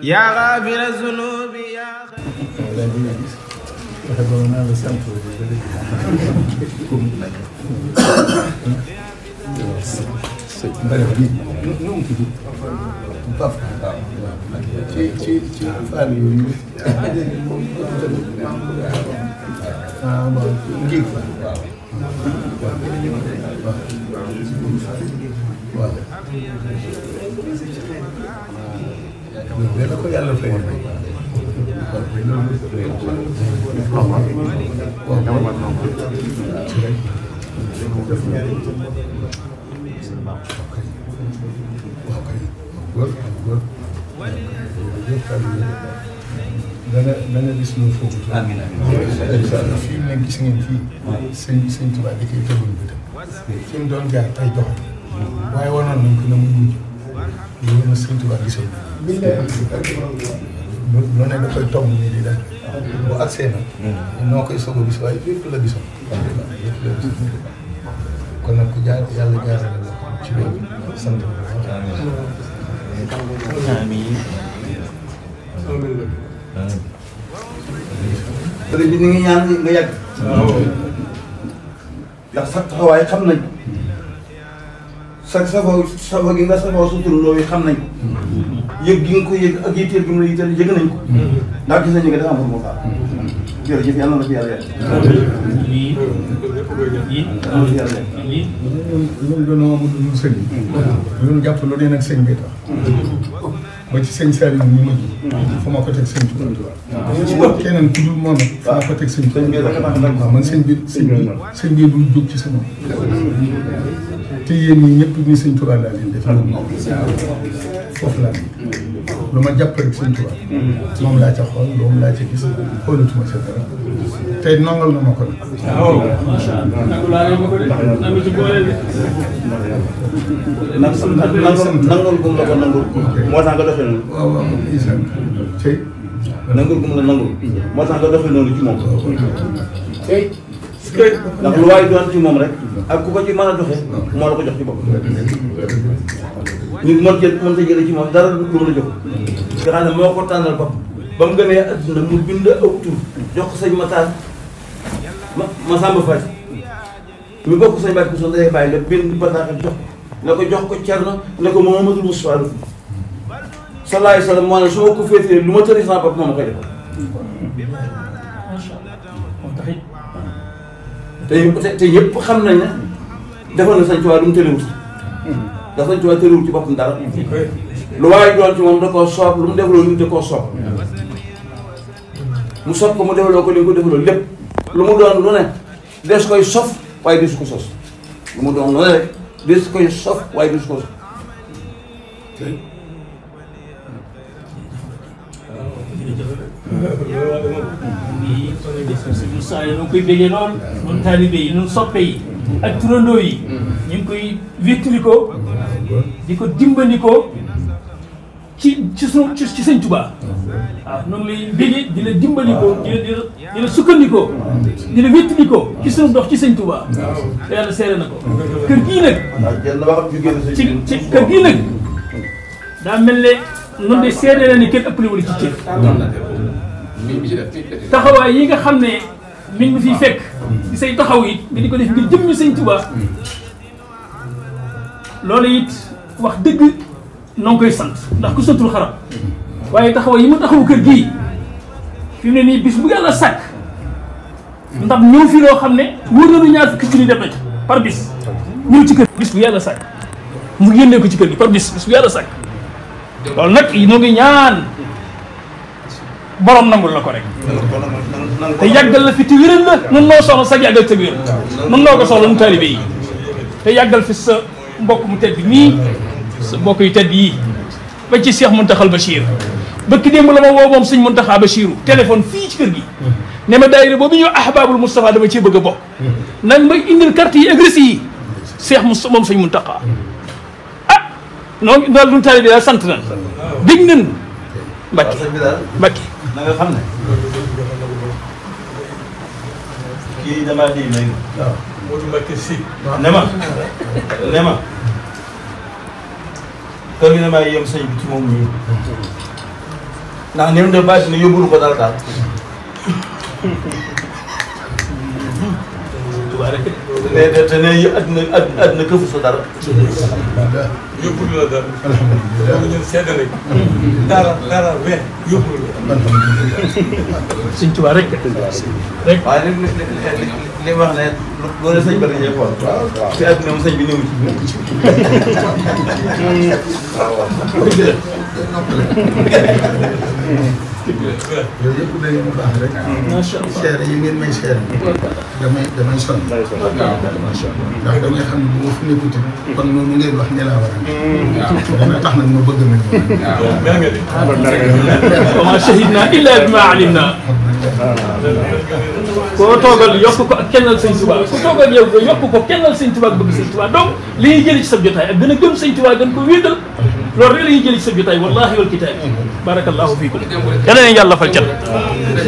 يا غافر الذنوب يا ko yàlla fay dana gis lu foofu. amiin amiin fii mu ne gis ngeen fii. sëñ Tuubaa da koy tegoon bëtam. fi mu doon jaar ay dox. waaye wanoon nañ ko ne mu mujj. loolu na sëñ Tuubaa gisoon. lu ne da koy tomb nii di def. bu agsee nag. noo koy soog a gis waaye lépp la gisoon. kon nag ku jaar yàlla jaarale la ci loolu sant bu baax. amiin. sëriñ bi ñu ngi ñaan nga yàgg. ndax sa taxawaay xam nañ ko. safoo gi nga safoo sa turandoo yi xam nañ ko. yëg gi nga ko yëg ak yitteel gi mu la yitteel yëg nañ ko. ndax gis nañu nga dafa am pour mu faal. jërëjëf yàlla na la fi yàlla yàgg. ñun dañoo amul lu sëñ bi. ñun jàpp lu ne nag sëñ bi tax. ba ci sëñ Saliou ñu mujj. fa ma ko teg sëñ Tuubaa. keneen ku dul moom fa ma ko teg sëñ Tuubaa. waaw man sëñ bi du jóg ci sama. te yéen ñi ñëpp ni sëñ Tuubaa laa leen def. foofu laa lu ma jàpp rek sëñ Tuubaa. moom laa ca xool moom laa ca gis xoolatuma sa dara. tey nangal na ma ko nag. waaw macha allah. nangul gum la ko nangul. moo tax nga doxee noonu. waaw waaw isaan tey. nangul gum la nangul. moo tax nga doxee noonu ci moom. tey. ndax lu waay doon ci moom rek. ak ku ko ci mën a doxee. moo la ko jox ci bopp. nit mën jëlee ci moom dara lu mu la jox. nga xam ne moo ko tànnal bopp. ba mu gënee adduna mu bind aw tur jox ko sëñ Matar Masamba Faty ñu bokk sëñ Baye Kousou day bàyyi la bind bataaxal jox ko Cerno ne ko Mouhamadou Moustapha la sallallahu alayhi wa sallam moo ne su ma ko féetee lu ma tëri sama bopp moo ma koy defal. te ñëpp xam nañ ne defal na sëñ Tuubaa lu mu tëriwul dafa sëñ Tuubaa tëriwul ci boppam dara lu waaye doon ci moom da koo soob lu mu defaloo nit da koo soob mu sob ko mu defaloo ko li nga ko defaloo lépp lu mu doon lu ne des koy sof waaye desu ko sos lu mu doon lu ne rek des koy sof waaye desu ko sos. saa yi ñu koy béggee lool ñun taalibe yi ñun soppe yi ak turandoo yi ñu ngi koy wéttali ko di ko dimbali ko ci sëñ Tuubaa waaw noonu lay béggee di la dimbali ko di la sukkandikoo di la wéttali ko ci sunu dox ci sëñ Tuubaa te yàlla seere na ko kër gii nag ci kër gii nag daa mel ne noonu de seere na ni kenn ëppale wala ci cër taxawaay yi nga xam ne mi ngi fiy fekk di say taxaw it nga di ko def ngir jëmmi sëñ Tuubaa loolu it wax dëgg noo ngi koy sant ndax ku santul xarab waaye taxawaay yi mu taxawu kër gii fi mu ne nii bis bu yàlla sàkk ndax ñëw fi loo xam ne wóor na lu ñaar fukki junni def na ci par bis ñëw ci kër bis bu yàlla sàkk mu génnee ko ci kër gi par bis bu yàlla sàkk loolu nag ñoo ngi ñaan borom nangul la ko rek te yàggal la fi te wéral la nun noo soxla sax yàggal te wéral nun noo ko soxla nu taalibe yi te yàggal fi sa mbokk mu tedd nii sa mbokk yu tedd yii ba ci Cheikh Mountakha Bachir bëkk démb la ma woo moom sëñ Mountakha Bachiru téléphone fii ci kër gi ne ma daayira boobu ñëw Ahbabul Moustapha dama cee bëgg a bokk nañ may indil carte yi agressé yi Cheikh Moussa moom sëñ Mountakha ah noonu daal nu taalibe daal sant nañ dégg nañ Mbacke Mbacke na nga xam ne kii damaa dégg léegi. waaw Modou Mbacke si. ne ma kër gi damaa yem sëñ bi ci moom nii ndax ni mu def bàyyi ne yóbbulu ko dara daal. te ne àddina këfu sa dara. yóbbulu la dara. alhamdulilah ñun sedd nañ. dara we yóbbulu la. Sëñ Tuubaa rek. waaye li wax ne loolu sëñ bi dañuy xool. ci àddina moom sëñ bi ñëw ci. yooyu yëpp day baax rek. macha allah seere yi ngeen may seere. damay sonn. ndax damay xam ne bu ma fi nekkut kon noonu ngeen wax ne laa war a nekk. dana tax nag ma bëgg nañ wa maa shahidnaa illaa bimaa alimnaa. koo toogal yokk ko ak kennal Sëñ Tuubaa ku toogal yow nga yokk ko kennal Sëñ Tuubaa ak bëgg Sëñ Tuubaa donc li ñuy jëlee ci sa jotaay ak gën a gëm Sëñ Tuubaa gën ko wéetal loolu rek la ñuy jëlee ci sa jotaay wallaahi wal kitaab barakallahu fiikum. yal na leen yàlla fal cat.